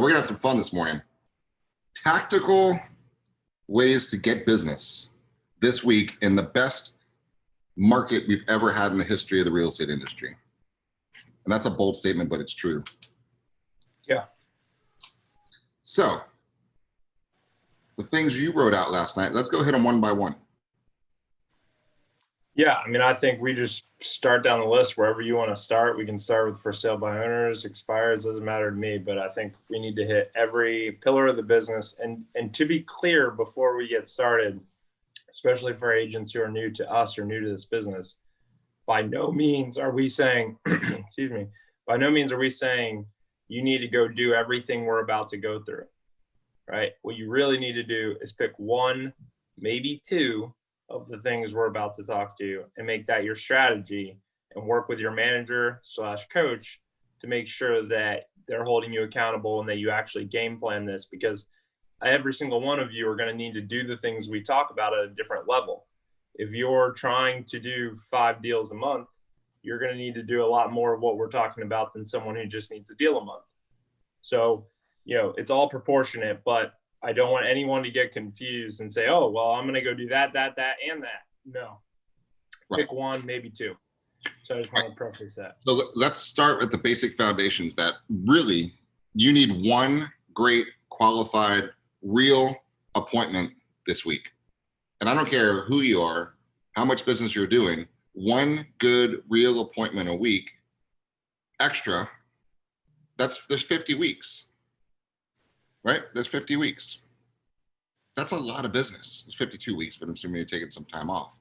we're gonna have some fun this morning. Tactical ways to get business this week in the best market we've ever had in the history of the real estate industry. And that's a bold statement, but it's true. Yeah. So the things you wrote out last night, let's go hit them one by one. Yeah, I mean, I think we just start down the list wherever you want to start. We can start with for sale by owners, expires, doesn't matter to me, but I think we need to hit every pillar of the business. And to be clear, before we get started, especially for agents who are new to us or new to this business, by no means are we saying, excuse me, by no means are we saying you need to go do everything we're about to go through, right? What you really need to do is pick one, maybe two of the things we're about to talk to and make that your strategy and work with your manager / coach to make sure that they're holding you accountable and that you actually game plan this, because every single one of you are going to need to do the things we talk about at a different level. If you're trying to do 5 deals a month, you're going to need to do a lot more of what we're talking about than someone who just needs a deal a month. So, it's all proportionate, but I don't want anyone to get confused and say, oh, well, I'm going to go do that, and that. No. Right. Pick one, maybe two. So I just want to preface that. So let's start with the basic foundations that really you need one great, qualified, real appointment this week. And I don't care who you are, how much business you're doing, one good, real appointment a week extra, there's 50 weeks. Right? There's 50 weeks. That's a lot of business. It's 52 weeks, but I'm assuming you're taking some time off.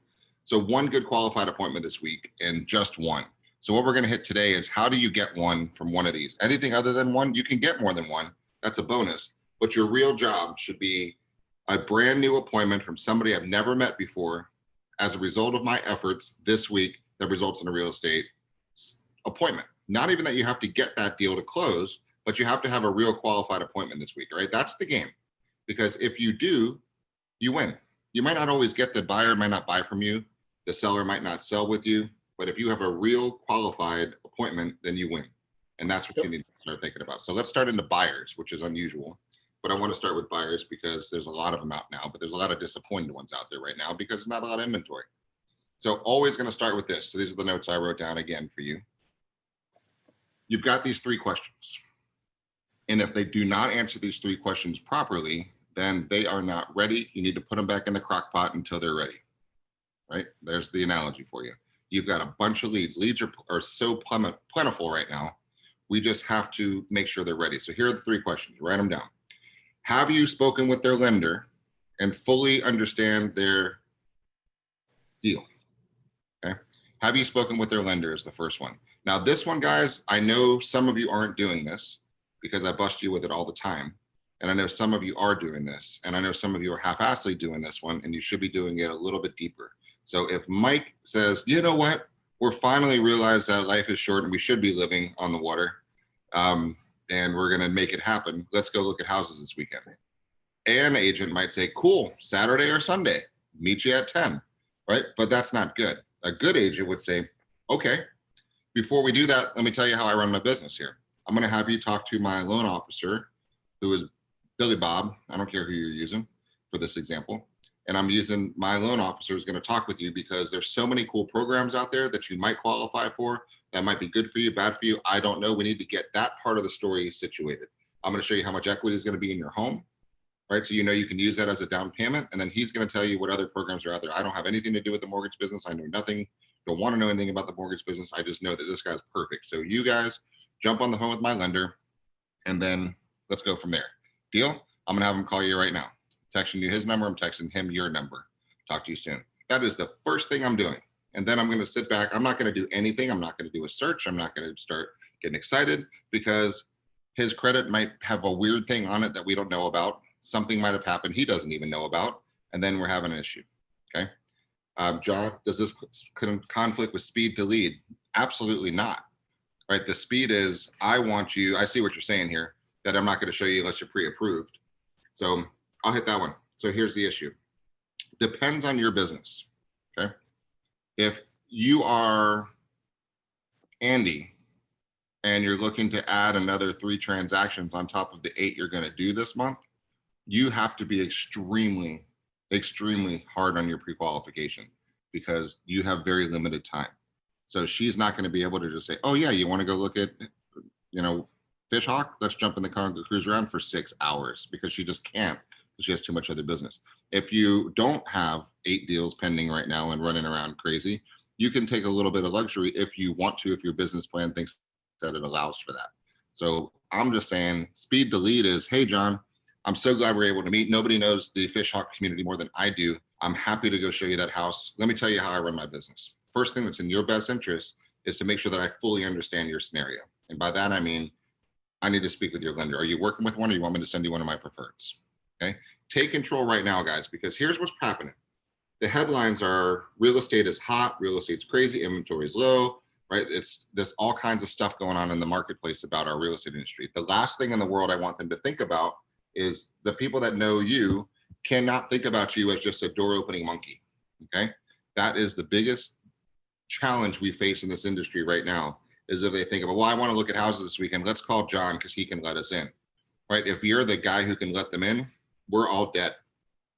So one good qualified appointment this week and just one. So what we're going to hit today is how do you get one from one of these? Anything other than one, you can get more than one. That's a bonus. But your real job should be a brand new appointment from somebody I've never met before as a result of my efforts this week that results in a real estate appointment. Not even that you have to get that deal to close, but you have to have a real qualified appointment this week, right? That's the game. Because if you do, you win. You might not always get the buyer might not buy from you. The seller might not sell with you. But if you have a real qualified appointment, then you win. And that's what you need to start thinking about. So let's start into buyers, which is unusual. But I want to start with buyers because there's a lot of them out now, but there's a lot of disappointed ones out there right now because there's not a lot of inventory. So always going to start with this. So these are the notes I wrote down again for you. You've got these 3 questions. And if they do not answer these 3 questions properly, then they are not ready. You need to put them back in the crock pot until they're ready, right? There's the analogy for you. You've got a bunch of leads. Leads are so plentiful right now. We just have to make sure they're ready. So here are the 3 questions. Write them down. Have you spoken with their lender and fully understand their deal? Okay. Have you spoken with their lender is the first one. Now this one, guys, I know some of you aren't doing this because I bust you with it all the time. And I know some of you are doing this. And I know some of you are half-assedly doing this one, and you should be doing it a little bit deeper. So if Mike says, you know what, we're finally realized that life is short and we should be living on the water, and we're going to make it happen, let's go look at houses this weekend. An agent might say, cool, Saturday or Sunday, meet you at 10, right? But that's not good. A good agent would say, okay, before we do that, let me tell you how I run my business here. I'm going to have you talk to my loan officer, who is Billy Bob. I don't care who you're using for this example. And I'm using my loan officer is going to talk with you because there's so many cool programs out there that you might qualify for that might be good for you, bad for you. I don't know. We need to get that part of the story situated. I'm going to show you how much equity is going to be in your home, right? So you can use that as a down payment. And then he's going to tell you what other programs are out there. I don't have anything to do with the mortgage business. I know nothing. Don't want to know anything about the mortgage business. I just know that this guy's perfect. So you guys jump on the phone with my lender and then let's go from there. Deal? I'm going to have him call you right now. Texting you his number. I'm texting him your number. Talk to you soon. That is the first thing I'm doing. And then I'm going to sit back. I'm not going to do anything. I'm not going to do a search. I'm not going to start getting excited because his credit might have a weird thing on it that we don't know about. Something might have happened he doesn't even know about. And then we're having an issue. Okay. John, does this conflict with speed to lead? Absolutely not. Right. The speed is, I see what you're saying here, that I'm not going to show you unless you're pre-approved. So I'll hit that one. So here's the issue. Depends on your business. Okay. If you are Andy and you're looking to add another 3 transactions on top of the 8 you're going to do this month, you have to be extremely, extremely hard on your pre-qualification because you have very limited time. So she's not going to be able to just say, oh yeah, you want to go look at, Fish Hawk? Let's jump in the car and go cruise around for 6 hours, because she just can't, because she has too much other business. If you don't have 8 deals pending right now and running around crazy, you can take a little bit of luxury if you want to, if your business plan thinks that it allows for that. So I'm just saying, speed to lead is, hey, John, I'm so glad we're able to meet. Nobody knows the Fish Hawk community more than I do. I'm happy to go show you that house. Let me tell you how I run my business. First thing that's in your best interest is to make sure that I fully understand your scenario. And by that, I mean, I need to speak with your lender. Are you working with one, or you want me to send you one of my preferreds? Okay. Take control right now, guys, because here's what's happening. The headlines are real estate is hot, real estate's crazy, inventory is low, right? There's all kinds of stuff going on in the marketplace about our real estate industry. The last thing in the world I want them to think about is the people that know you cannot think about you as just a door opening monkey. Okay. That is the biggest challenge we face in this industry right now, is if they think about, well, I want to look at houses this weekend. Let's call John because he can let us in, right? If you're the guy who can let them in, we're all dead.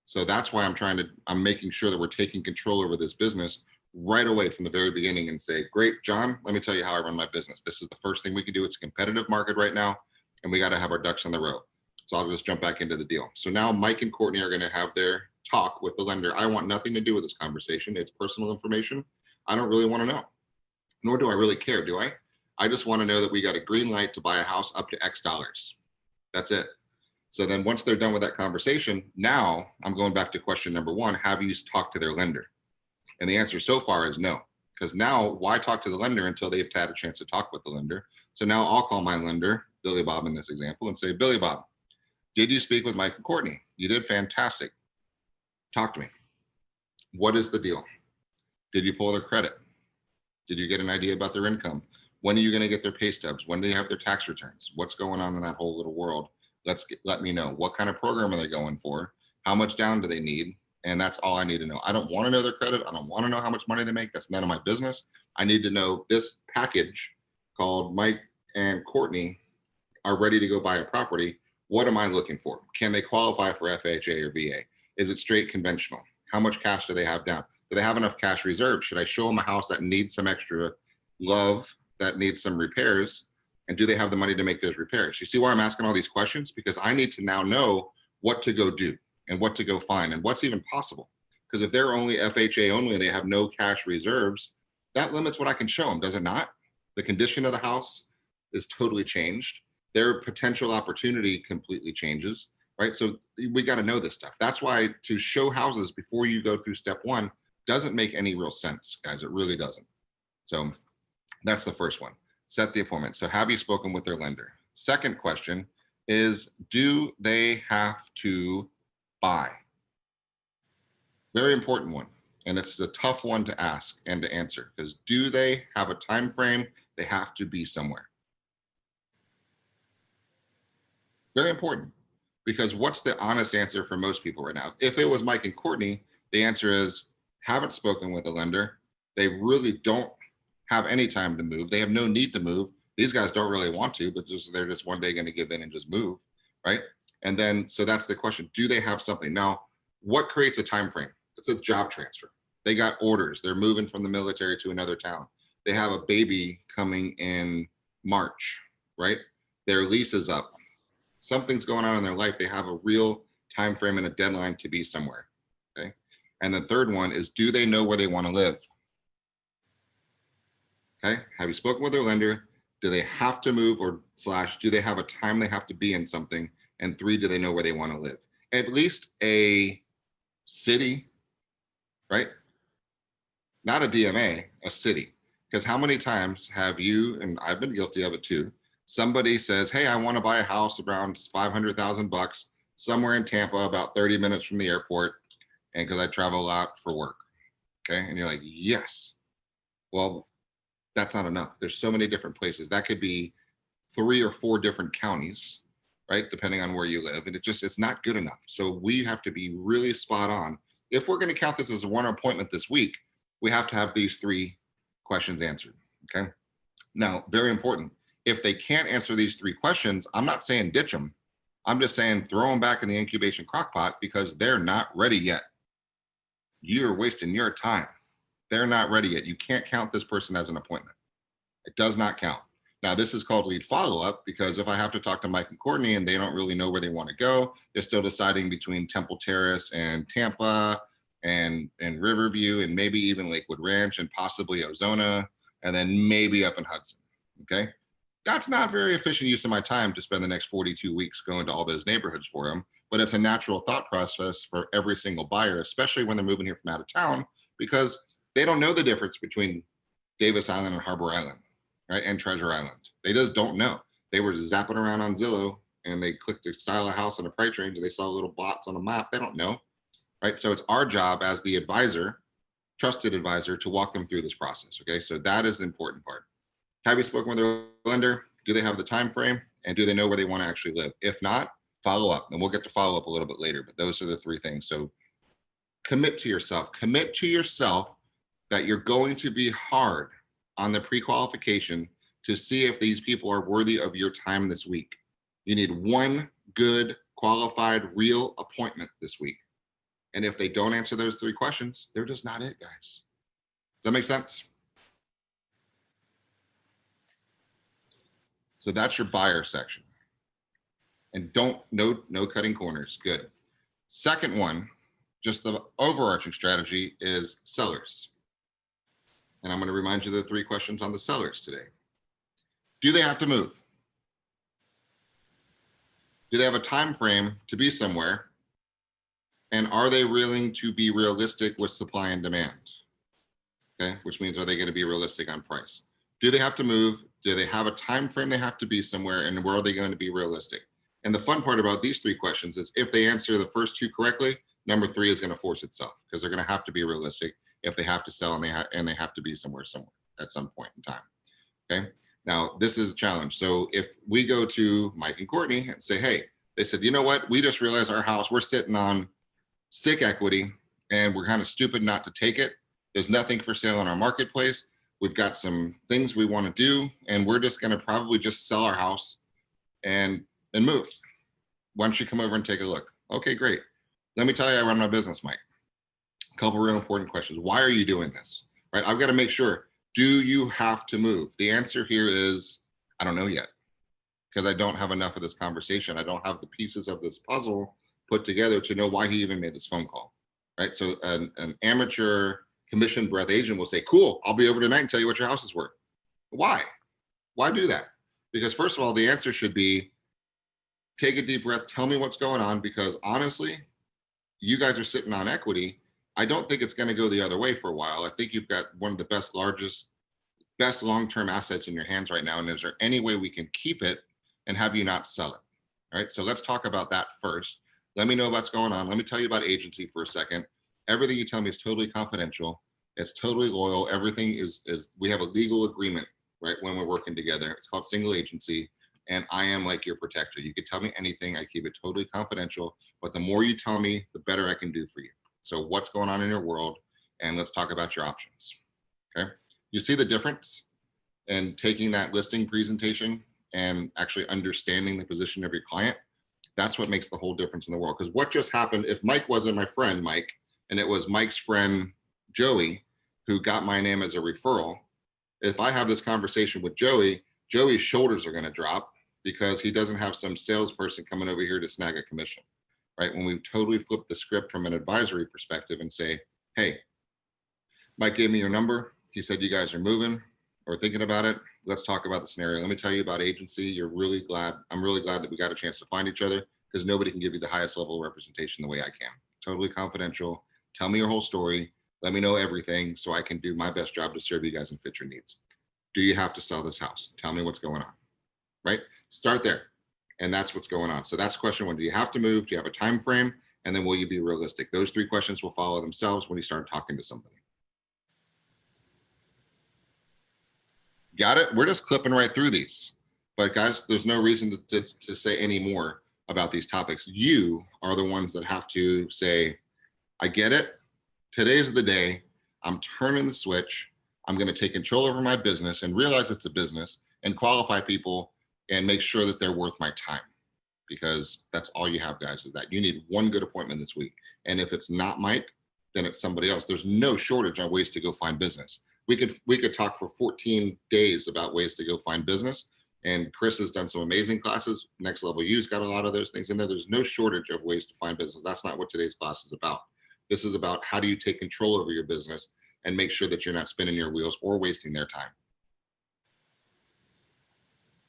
So that's why I'm making sure that we're taking control over this business right away from the very beginning and say, great, John, let me tell you how I run my business. This is the first thing we can do. It's a competitive market right now, and we got to have our ducks in the row. So I'll just jump back into the deal. So now Mike and Courtney are going to have their talk with the lender. I want nothing to do with this conversation. It's personal information. I don't really want to know, nor do I really care, do I? I just want to know that we got a green light to buy a house up to X dollars. That's it. So then once they're done with that conversation, now I'm going back to question number 1. Have you talked to their lender? And the answer so far is no, because now why talk to the lender until they've had a chance to talk with the lender? So now I'll call my lender, Billy Bob in this example, and say, Billy Bob, did you speak with Mike and Courtney? You did fantastic. Talk to me. What is the deal? Did you pull their credit? Did you get an idea about their income? When are you going to get their pay stubs? When do they have their tax returns? What's going on in that whole little world? Let me know. What kind of program are they going for? How much down do they need? And that's all I need to know. I don't want to know their credit. I don't want to know how much money they make. That's none of my business. I need to know this package called Mike and Courtney are ready to go buy a property. What am I looking for? Can they qualify for FHA or VA? Is it straight conventional? How much cash do they have down? Do they have enough cash reserves? Should I show them a house that needs some extra love, that needs some repairs? And do they have the money to make those repairs? You see why I'm asking all these questions? Because I need to now know what to go do and what to go find and what's even possible. Because if they're only FHA only and they have no cash reserves, that limits what I can show them, does it not? The condition of the house is totally changed. Their potential opportunity completely changes, right? So we got to know this stuff. That's why to show houses before you go through step 1 doesn't make any real sense, guys. It really doesn't. So that's the first one. Set the appointment. So have you spoken with their lender? Second question is, do they have to buy? Very important one. And it's a tough one to ask and to answer, because do they have a time frame? They have to be somewhere. Very important, because what's the honest answer for most people right now? If it was Mike and Courtney, the answer is haven't spoken with a lender. They really don't have any time to move. They have no need to move. These guys don't really want to, but they're just one day going to give in and just move, right? And then, so that's the question. Do they have something? Now, what creates a time frame? It's a job transfer. They got orders. They're moving from the military to another town. They have a baby coming in March, right? Their lease is up. Something's going on in their life. They have a real time frame and a deadline to be somewhere, okay? And the third one is, do they know where they want to live? Okay, have you spoken with their lender? Do they have to move, or / do they have a time they have to be in something? And 3, do they know where they want to live? At least a city, right? Not a DMA, a city. Because how many times have you, and I've been guilty of it too, somebody says, hey, I want to buy a house around $500,000 somewhere in Tampa, about 30 minutes from the airport, and because I travel a lot for work. Okay, and you're like, yes. Well, that's not enough. There's so many different places. That could be 3 or 4 different counties, right? Depending on where you live. And it's not good enough. So we have to be really spot on. If we're going to count this as a 1 appointment this week, we have to have these 3 questions answered, okay? Now, very important. If they can't answer these 3 questions, I'm not saying ditch them. I'm just saying throw them back in the incubation crock pot because they're not ready yet. You're wasting your time. They're not ready yet. You can't count this person as an appointment. It does not count. Now, this is called lead follow-up because if I have to talk to Mike and Courtney and they don't really know where they want to go, they're still deciding between Temple Terrace and Tampa and Riverview and maybe even Lakewood Ranch and possibly Ozona and then maybe up in Hudson, okay? That's not very efficient use of my time to spend the next 42 weeks going to all those neighborhoods for them, but it's a natural thought process for every single buyer, especially when they're moving here from out of town, because they don't know the difference between Davis Island and Harbor Island, right? And Treasure Island. They just don't know. They were zapping around on Zillow and they clicked a style of house on a price range and they saw little blots on a map. They don't know, right? So it's our job as the advisor, trusted advisor, to walk them through this process, okay? So that is the important part. Have you spoken with their lender? Do they have the time frame? And do they know where they want to actually live? If not, follow up. And we'll get to follow up a little bit later, but those are the 3 things. So commit to yourself. Commit to yourself that you're going to be hard on the pre-qualification to see if these people are worthy of your time this week. You need one good, qualified, real appointment this week. And if they don't answer those 3 questions, they're just not it, guys. Does that make sense? So that's your buyer section. And no cutting corners. Good. Second one, just the overarching strategy is sellers. And I'm going to remind you of the 3 questions on the sellers today. Do they have to move? Do they have a time frame to be somewhere? And are they willing to be realistic with supply and demand? Okay, which means are they going to be realistic on price? Do they have to move? Do they have a time frame they have to be somewhere? And where are they going to be realistic? And the fun part about these 3 questions is if they answer the first 2 correctly, number 3 is going to force itself because they're going to have to be realistic if they have to sell and they have to be somewhere at some point in time. Okay. Now this is a challenge. So if we go to Mike and Courtney and say, hey, they said, you know what? We just realized our house, we're sitting on sick equity and we're kind of stupid not to take it. There's nothing for sale in our marketplace. We've got some things we want to do and we're just going to probably just sell our house and move. Why don't you come over and take a look? Okay, great. Let me tell you, I run my business, Mike. A couple real important questions. Why are you doing this? Right? I've got to make sure, do you have to move? The answer here is, I don't know yet because I don't have enough of this conversation. I don't have the pieces of this puzzle put together to know why he even made this phone call, right? So an amateur commission breath agent will say, cool, I'll be over tonight and tell you what your house is worth. Why? Why do that? Because first of all, the answer should be, take a deep breath, tell me what's going on, because honestly, you guys are sitting on equity. I don't think it's going to go the other way for a while. I think you've got one of the best long-term assets in your hands right now. And is there any way we can keep it and have you not sell it? All right. So let's talk about that first. Let me know what's going on. Let me tell you about agency for a second. Everything you tell me is totally confidential. It's totally loyal. Everything is we have a legal agreement, right? When we're working together, it's called single agency. And I am like your protector. You can tell me anything. I keep it totally confidential, but the more you tell me, the better I can do for you. So what's going on in your world? And let's talk about your options. Okay. You see the difference in taking that listing presentation and actually understanding the position of your client? That's what makes the whole difference in the world. Because what just happened, if Mike wasn't my friend, Mike, and it was Mike's friend, Joey, who got my name as a referral, if I have this conversation with Joey, Joey's shoulders are going to drop because he doesn't have some salesperson coming over here to snag a commission, right? When we totally flip the script from an advisory perspective and say, hey, Mike gave me your number. He said you guys are moving or thinking about it. Let's talk about the scenario. Let me tell you about agency. I'm really glad that we got a chance to find each other because nobody can give you the highest level of representation the way I can. Totally confidential. Tell me your whole story. Let me know everything so I can do my best job to serve you guys and fit your needs. Do you have to sell this house? Tell me what's going on, right? Start there. And that's what's going on. So that's question 1. Do you have to move? Do you have a time frame? And then will you be realistic? Those 3 questions will follow themselves when you start talking to somebody. Got it? We're just clipping right through these. But guys, there's no reason to say any more about these topics. You are the ones that have to say, I get it. Today's the day. I'm turning the switch. I'm going to take control over my business and realize it's a business and qualify people and make sure that they're worth my time, because that's all you have, guys, is that you need one good appointment this week. And if it's not Mike, then it's somebody else. There's no shortage on ways to go find business. We could talk for 14 days about ways to go find business. And Chris has done some amazing classes. Next Level U's got a lot of those things in there. There's no shortage of ways to find business. That's not what today's class is about. This is about how do you take control over your business and make sure that you're not spinning your wheels or wasting their time.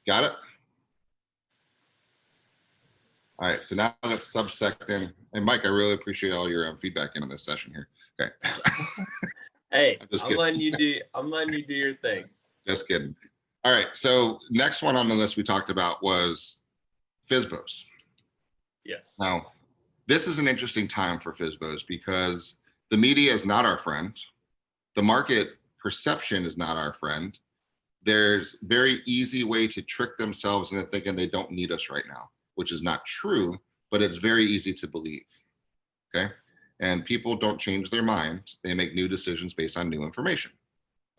Got it? All right, so now let's subsect in. And Mike, I really appreciate all your feedback in on this session here. Okay. Hey, I'm letting you do your thing. Just kidding. All right, so next one on the list we talked about was FSBOs. Yes. Now, this is an interesting time for FSBOs because the media is not our friend. The market perception is not our friend. There's very easy way to trick themselves into thinking they don't need us right now, which is not true, but it's very easy to believe, okay? And people don't change their mind. They make new decisions based on new information,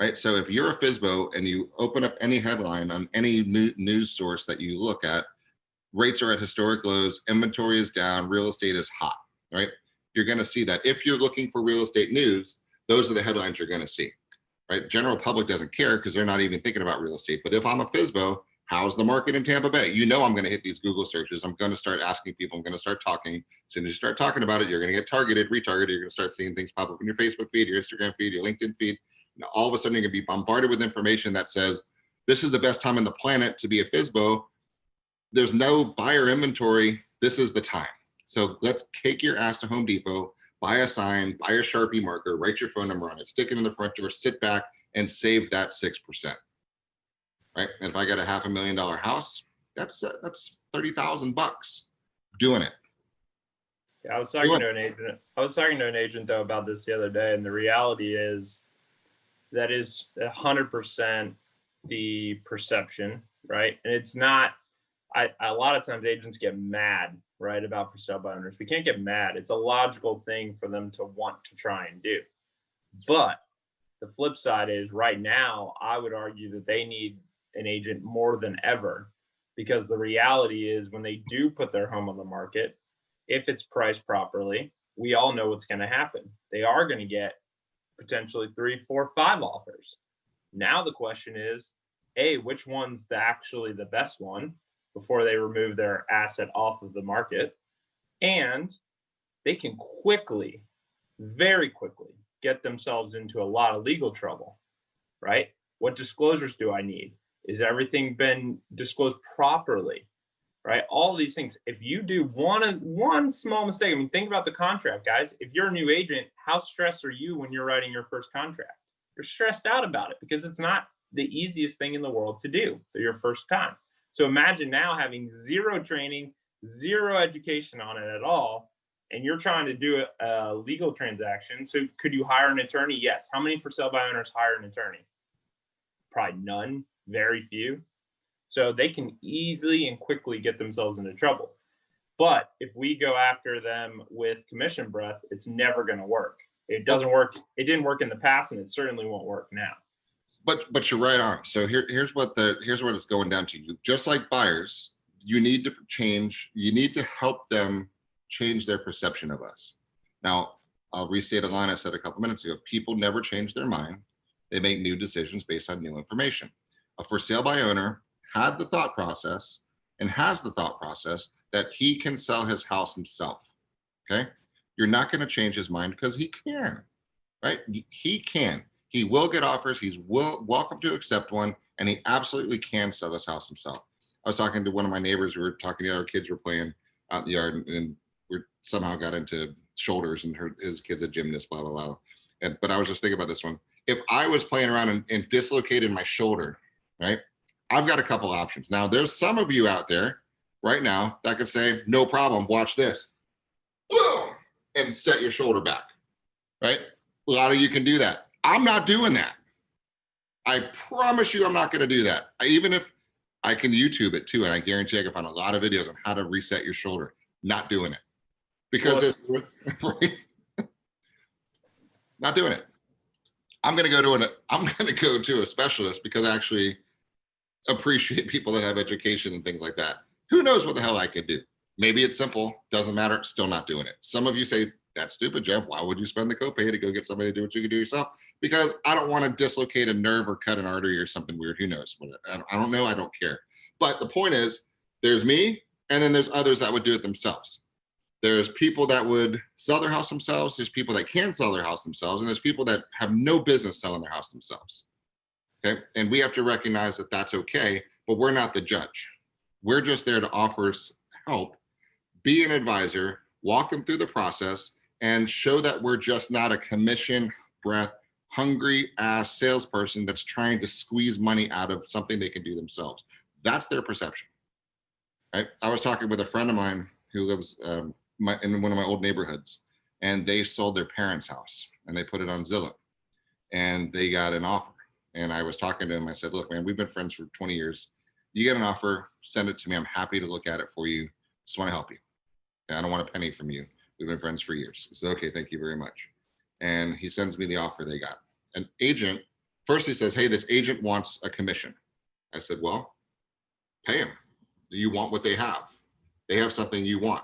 right? So if you're a FSBO and you open up any headline on any news source that you look at, rates are at historic lows, inventory is down, real estate is hot, right? You're gonna see that. If you're looking for real estate news, those are the headlines you're gonna see, right? General public doesn't care because they're not even thinking about real estate. But if I'm a FSBO, how's the market in Tampa Bay? You know I'm going to hit these Google searches. I'm going to start asking people. I'm going to start talking. As soon as you start talking about it, you're going to get targeted, retargeted. You're going to start seeing things pop up in your Facebook feed, your Instagram feed, your LinkedIn feed. Now, all of a sudden, you're going to be bombarded with information that says, this is the best time on the planet to be a FSBO. There's no buyer inventory. This is the time. So let's take your ass to Home Depot, buy a sign, buy a Sharpie marker, write your phone number on it, stick it in the front door, sit back, and save that 6%. Right? And if I got a $500,000 house, that's $30,000 doing it. Yeah, I was talking to an agent though about this the other day, and the reality is that is 100% the perception, right? And it's not. A lot of times agents get mad, right, about for sale by owners. We can't get mad. It's a logical thing for them to want to try and do. But the flip side is right now, I would argue that they need an agent more than ever, because the reality is when they do put their home on the market, if it's priced properly, we all know what's going to happen. They are going to get potentially 3, 4, 5 offers. Now the question is, A, which one's actually the best one before they remove their asset off of the market? And they can quickly, very quickly, get themselves into a lot of legal trouble, right? What disclosures do I need? Is everything been disclosed properly, right? All of these things. If you do one small mistake, I mean, think about the contract, guys. If you're a new agent, how stressed are you when you're writing your first contract? You're stressed out about it because it's not the easiest thing in the world to do for your first time. So imagine now having zero training, zero education on it at all, and you're trying to do a legal transaction. So could you hire an attorney? Yes. How many for sale by owners hire an attorney? Probably none, very few. So they can easily and quickly get themselves into trouble. But if we go after them with commission breath, it's never going to work. It doesn't work. It didn't work in the past, and it certainly won't work now. But you're right on. So here's what it's going down to. You just like buyers, you need to change. You need to help them change their perception of us. Now, I'll restate a line I said a couple minutes ago. People never change their mind. They make new decisions based on new information. A for sale by owner had the thought process and has the thought process that he can sell his house himself. Okay. You're not going to change his mind because he can, right? He can. He will get offers. He's welcome to accept one, and he absolutely can sell his house himself. I was talking to one of my neighbors. We were talking to our kids were playing out in the yard, and we somehow got into shoulders, and his kid's a gymnast, blah, blah, blah. But I was just thinking about this one. If I was playing around and dislocated my shoulder, right, I've got a couple options. Now, there's some of you out there right now that could say, no problem, watch this. Boom, and set your shoulder back, right? A lot of you can do that. I'm not doing that. I promise you I'm not going to do that. Even if I can YouTube it too, and I guarantee I can find a lot of videos on how to reset your shoulder. Not doing it. Because right? Not doing it. I'm going to go to a specialist because actually appreciate people that have education and things like that. Who knows what the hell I could do? Maybe it's simple, doesn't matter, still not doing it. Some of you say, that's stupid, Jeff. Why would you spend the copay to go get somebody to do what you can do yourself? Because I don't want to dislocate a nerve or cut an artery or something weird. Who knows? I don't know. I don't care. But the point is, there's me, and then there's others that would do it themselves. There's people that would sell their house themselves. There's people that can sell their house themselves. And there's people that have no business selling their house themselves. Okay. And we have to recognize that that's okay, but we're not the judge. We're just there to offer help, be an advisor, walk them through the process, and show that we're just not a commission breath, hungry ass salesperson that's trying to squeeze money out of something they can do themselves. That's their perception. Right? I was talking with a friend of mine who lives in one of my old neighborhoods, and they sold their parents' house and they put it on Zillow and they got an offer. And I was talking to him. I said, look, man, we've been friends for 20 years. You get an offer, send it to me. I'm happy to look at it for you. Just want to help you. I don't want a penny from you. We've been friends for years. He said, okay, thank you very much. And he sends me the offer they got. An agent, first he says, hey, this agent wants a commission. I said, well, pay him. Do you want what they have? They have something you want.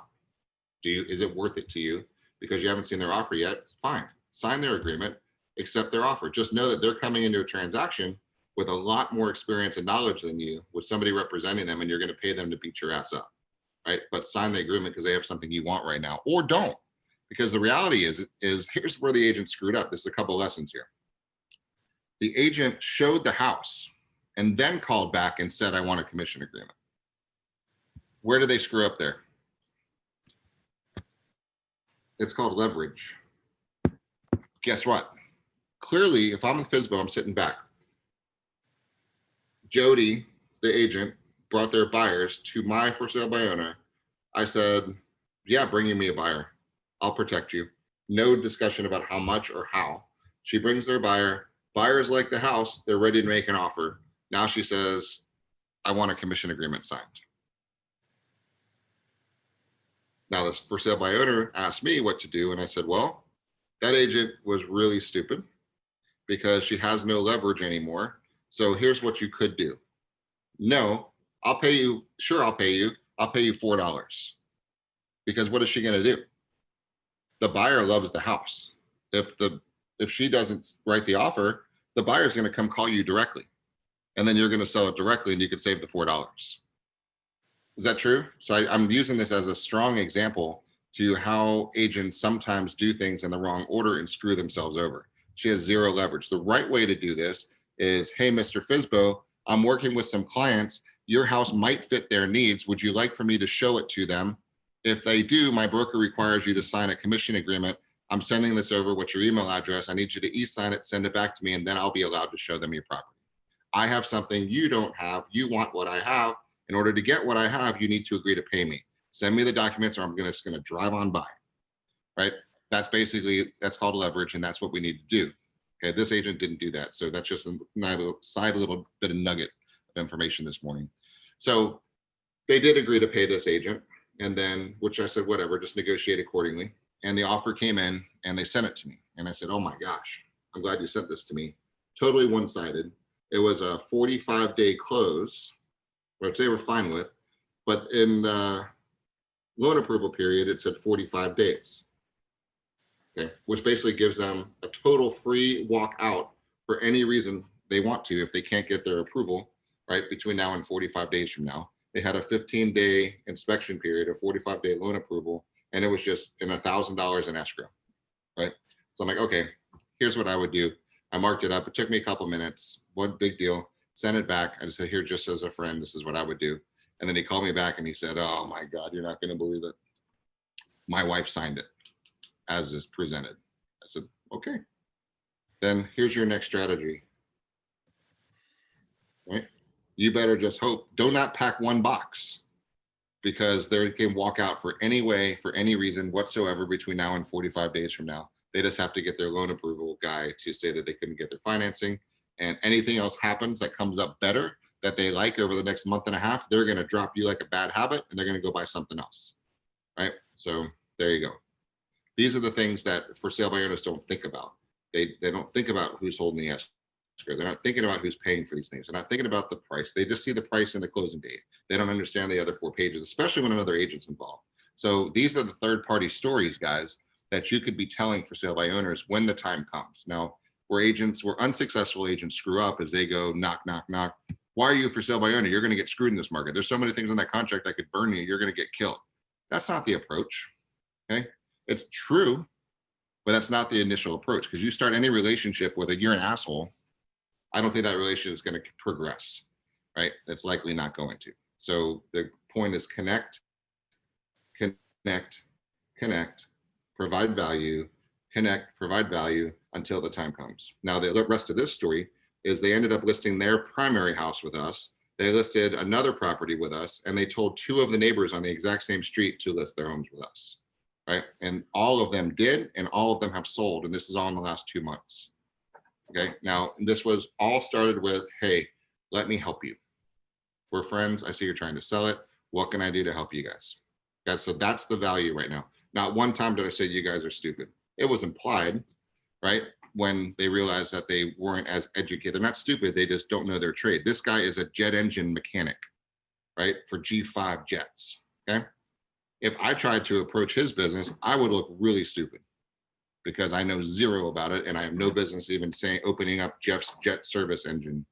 Is it worth it to you? Because you haven't seen their offer yet, fine. Sign their agreement, accept their offer. Just know that they're coming into a transaction with a lot more experience and knowledge than you, with somebody representing them, and you're going to pay them to beat your ass up. Right? But sign the agreement because they have something you want right now, or don't. Because the reality is here's where the agent screwed up. There's a couple lessons here. The agent showed the house and then called back and said, I want a commission agreement. Where did they screw up there? It's called leverage. Guess what? Clearly, if I'm a FSBO, I'm sitting back. Jody, the agent, brought their buyers to my for sale by owner. I said, yeah, bring me a buyer. I'll protect you. No discussion about how much or how. She brings their buyer. Buyers like the house. They're ready to make an offer. Now she says, I want a commission agreement signed. Now this for sale by owner asked me what to do. And I said, well, that agent was really stupid because she has no leverage anymore. So here's what you could do. No, I'll pay you. Sure, I'll pay you. I'll pay you $4. Because what is she going to do? The buyer loves the house. If she doesn't write the offer, the buyer's going to come call you directly. And then you're going to sell it directly and you could save the $4. Is that true? So I'm using this as a strong example to how agents sometimes do things in the wrong order and screw themselves over. She has zero leverage. The right way to do this is, hey, Mr. FSBO, I'm working with some clients. Your house might fit their needs. Would you like for me to show it to them? If they do, my broker requires you to sign a commission agreement. I'm sending this over. What's your email address? I need you to e-sign it, send it back to me, and then I'll be allowed to show them your property. I have something you don't have. You want what I have. In order to get what I have, you need to agree to pay me. Send me the documents or I'm just going to drive on by, right? That's called leverage, and that's what we need to do. Okay, this agent didn't do that. So that's just a little bit of nugget of information this morning. So they did agree to pay this agent, and then, which I said, whatever, just negotiate accordingly. And the offer came in and they sent it to me. And I said, oh my gosh, I'm glad you sent this to me. Totally one-sided. It was a 45-day close, which they were fine with. But in the loan approval period, it said 45 days. Okay, which basically gives them a total free walk out for any reason they want to if they can't get their approval, right, between now and 45 days from now. They had a 15-day inspection period, a 45-day loan approval, and it was just in $1,000 in escrow, right? So I'm like, okay, here's what I would do. I marked it up. It took me a couple minutes. What big deal? Sent it back. I just said, here, just as a friend, this is what I would do. And then he called me back and he said, oh my God, you're not going to believe it. My wife signed it as is presented. I said, okay, then here's your next strategy. Right? You better just hope. Do not pack one box, because they can walk out for any way, for any reason whatsoever between now and 45 days from now. They just have to get their loan approval guy to say that they couldn't get their financing, and anything else happens that comes up better that they like over the next month and a half, they're going to drop you like a bad habit and they're going to go buy something else. Right? So there you go. These are the things that for sale by owners don't think about. They don't think about who's holding the They're not thinking about who's paying for these things. They're not thinking about the price. They just see the price and the closing date. They don't understand the other 4 pages, especially when another agent's involved. So these are the third-party stories, guys, that you could be telling for sale by owners when the time comes. Now, where unsuccessful agents screw up is they go knock, knock, knock. Why are you for sale by owner? You're going to get screwed in this market. There's so many things in that contract that could burn you. You're going to get killed. That's not the approach. Okay. It's true, but that's not the initial approach, because you start any relationship with you're an asshole. I don't think that relationship is going to progress, right? It's likely not going to. So the point is connect, provide value, connect, provide value until the time comes. Now, the rest of this story is they ended up listing their primary house with us. They listed another property with us, and they told 2 of the neighbors on the exact same street to list their homes with us, right? And all of them did, and all of them have sold. And this is all in the last 2 months. Okay. Now, this was all started with, hey, let me help you. We're friends. I see you're trying to sell it. What can I do to help you guys? Guys, so that's the value right now. Not one time did I say you guys are stupid. It was implied, right? When they realized that they weren't as educated. They're not stupid. They just don't know their trade. This guy is a jet engine mechanic, right? For G5 jets. Okay. If I tried to approach his business, I would look really stupid, because I know zero about it, and I have no business even opening up Jeff's jet service engine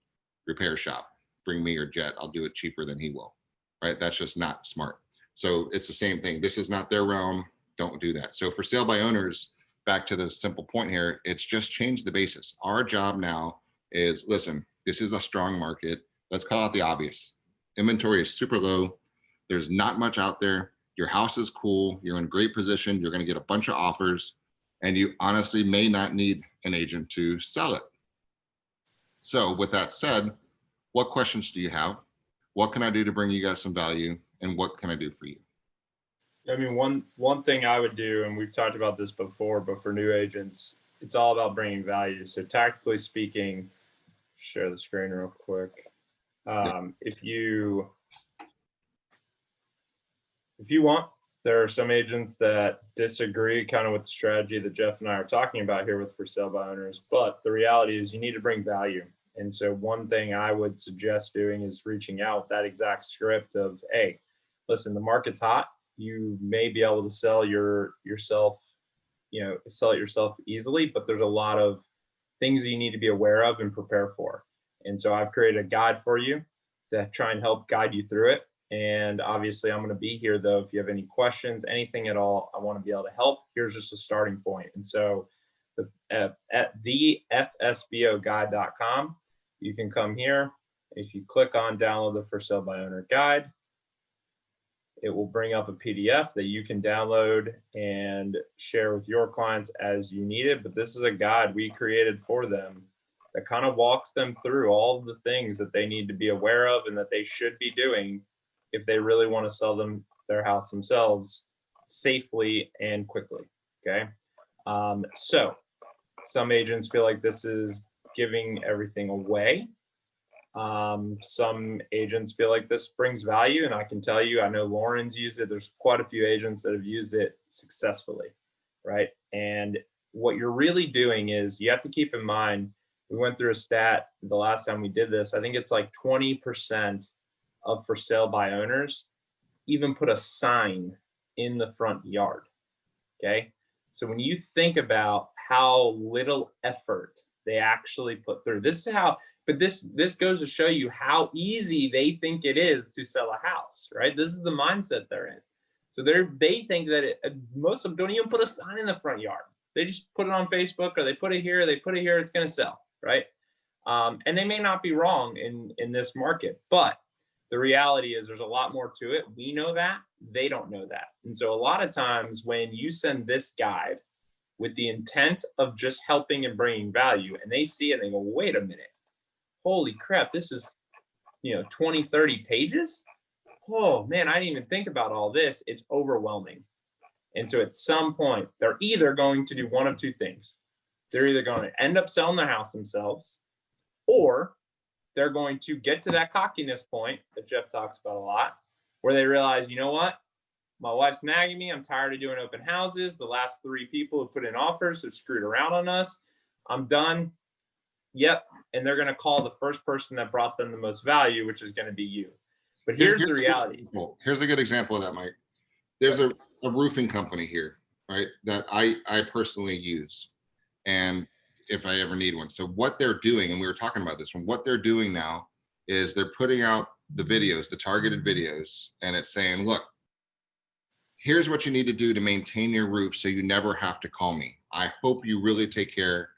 repair shop. Bring me your jet. I'll do it cheaper than he will, right? That's just not smart. So it's the same thing. This is not their realm. Don't do that. So for sale by owners, back to the simple point here, it's just change the basis. Our job now is, listen, this is a strong market. Let's call it the obvious. Inventory is super low. There's not much out there. Your house is cool. You're in a great position. You're going to get a bunch of offers, and you honestly may not need an agent to sell it. So with that said, what questions do you have? What can I do to bring you guys some value? And what can I do for you? I mean, one thing I would do, and we've talked about this before, but for new agents, it's all about bringing value. So tactically speaking, share the screen real quick. If you want, there are some agents that disagree kind of with the strategy that Jeff and I are talking about here with for sale by owners, but the reality is you need to bring value. And so one thing I would suggest doing is reaching out that exact script of, hey, listen, the market's hot. You may be able to sell yourself easily, but there's a lot of things that you need to be aware of and prepare for. And so I've created a guide for you to try and help guide you through it. And obviously I'm going to be here though. If you have any questions, anything at all, I want to be able to help. Here's just a starting point. And so at the FSBOguide.com, you can come here. If you click on download the for sale by owner guide, it will bring up a PDF that you can download and share with your clients as you need it. But this is a guide we created for them that kind of walks them through all of the things that they need to be aware of and that they should be doing if they really want to sell their house themselves safely and quickly. Okay. So some agents feel like this is giving everything away. Some agents feel like this brings value, and I can tell you, I know Lauren's used it. There's quite a few agents that have used it successfully, right? And what you're really doing is you have to keep in mind, we went through a stat the last time we did this. I think it's like 20% of for sale by owners even put a sign in the front yard. Okay. So when you think about how little effort they actually put through, this is how, but this goes to show you how easy they think it is to sell a house, right? This is the mindset they're in. So they think that most of them don't even put a sign in the front yard. They just put it on Facebook, or they put it here, it's going to sell, right? And they may not be wrong in this market, but the reality is there's a lot more to it. We know that, they don't know that. And so a lot of times when you send this guide with the intent of just helping and bringing value, and they see it and they go, wait a minute, holy crap, this is, 20, 30 pages. Oh man, I didn't even think about all this. It's overwhelming. And so at some point, they're either going to do one of two things. They're either going to end up selling their house themselves, or they're going to get to that cockiness point that Jeff talks about a lot, where they realize, you know what? My wife's nagging me. I'm tired of doing open houses. The last 3 people who put in offers have screwed around on us. I'm done. Yep. And they're going to call the first person that brought them the most value, which is going to be you. But here's the reality. Here's a good example of that, Mike. There's a roofing company here, right, that I personally use. And if I ever need one. So what they're doing, and we were talking about this one, what they're doing now is they're putting out the videos, the targeted videos, and it's saying, look, here's what you need to do to maintain your roof so you never have to call me. I hope you really take care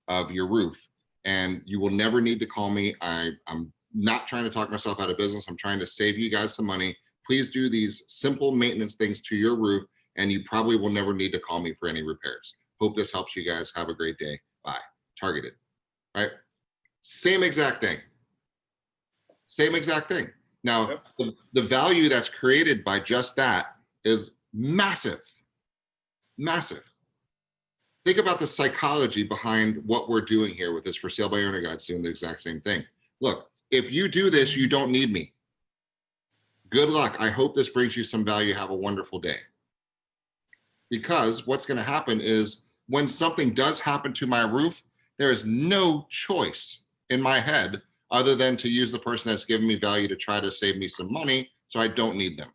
of your roof and you will never need to call me. I'm not trying to talk myself out of business. I'm trying to save you guys some money. Please do these simple maintenance things to your roof and you probably will never need to call me for any repairs. Hope this helps you guys. Have a great day. Bye. Targeted, right? Same exact thing. Same exact thing. Now, the value that's created by just that is massive, massive. Think about the psychology behind what we're doing here with this for sale by owner guides, doing the exact same thing. Look, if you do this, you don't need me. Good luck. I hope this brings you some value. Have a wonderful day. Because what's going to happen is when something does happen to my roof, there is no choice in my head other than to use the person that's giving me value to try to save me some money so I don't need them.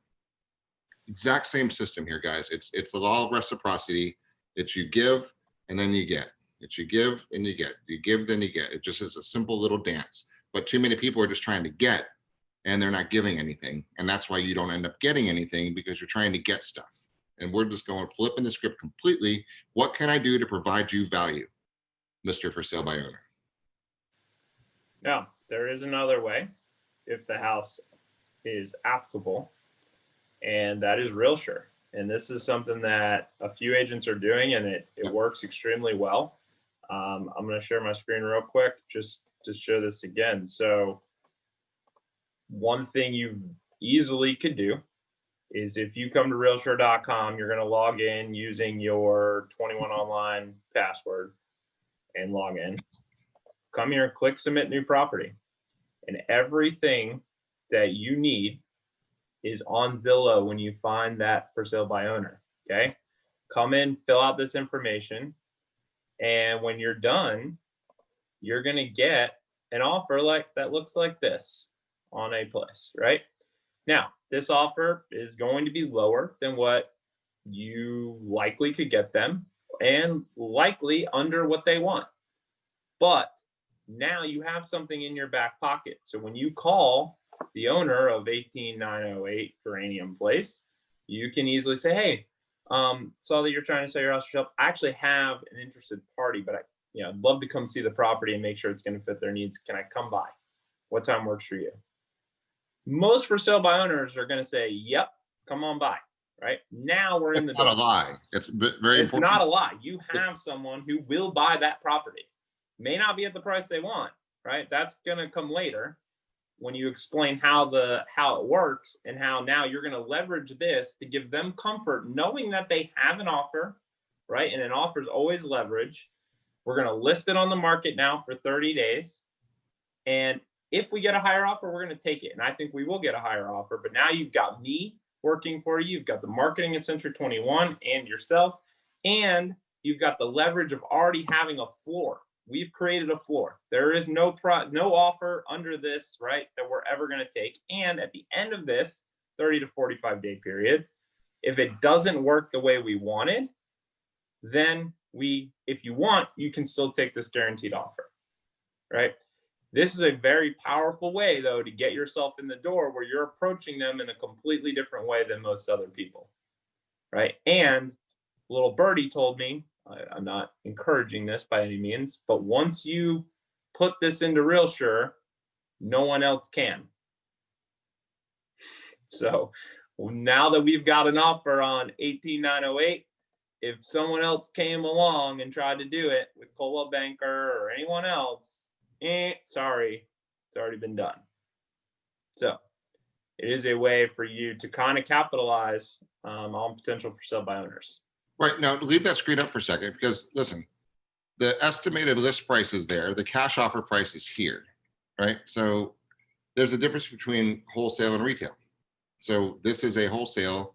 Exact same system here, guys. It's the law of reciprocity. It's you give and then you get. It's you give and you get. You give, then you get. It just is a simple little dance. But too many people are just trying to get and they're not giving anything. And that's why you don't end up getting anything because you're trying to get stuff. And we're just going flipping the script completely. What can I do to provide you value, Mr. For Sale by Owner? Now, there is another way if the house is applicable, and that is RealSure. And this is something that a few agents are doing, and it works extremely well. I'm going to share my screen real quick just to show this again. So one thing you easily could do is if you come to realsure.com, you're going to log in using your 21 online password and log in. Come here and click submit new property. And everything that you need is on Zillow when you find that for sale by owner. Okay. Come in, fill out this information. And when you're done, you're going to get an offer like that looks like this on a place, right? Now, this offer is going to be lower than what you likely could get them and likely under what they want. But now you have something in your back pocket. So when you call the owner of 18908 Geranium Place, you can easily say, hey, saw that you're trying to sell your house yourself. I actually have an interested party, but I'd love to come see the property and make sure it's going to fit their needs. Can I come by? What time works for you? Most for sale by owners are going to say, yep, come on by. Right now we're in the door. It's not a lie. It's very important. It's not a lie. You have someone who will buy that property. May not be at the price they want, right? That's going to come later when you explain how it works and how now you're going to leverage this to give them comfort, knowing that they have an offer, right? And an offer is always leverage. We're going to list it on the market now for 30 days. And if we get a higher offer, we're going to take it. And I think we will get a higher offer. But now you've got me working for you. You've got the marketing at Century 21 and yourself. And you've got the leverage of already having a floor. We've created a floor. There is no offer under this, right, that we're ever going to take. And at the end of this 30 to 45 day period, if it doesn't work the way we wanted, then if you want, you can still take this guaranteed offer, right? This is a very powerful way, though, to get yourself in the door where you're approaching them in a completely different way than most other people, right? And little birdie told me, I'm not encouraging this by any means, but once you put this into RealSure, no one else can. So now that we've got an offer on 18908, if someone else came along and tried to do it with Coldwell Banker or anyone else, sorry, it's already been done. So it is a way for you to kind of capitalize on potential for sale by owners. Right, now leave that screen up for a second because listen, the estimated list price is there. The cash offer price is here, right? So there's a difference between wholesale and retail. So this is a wholesale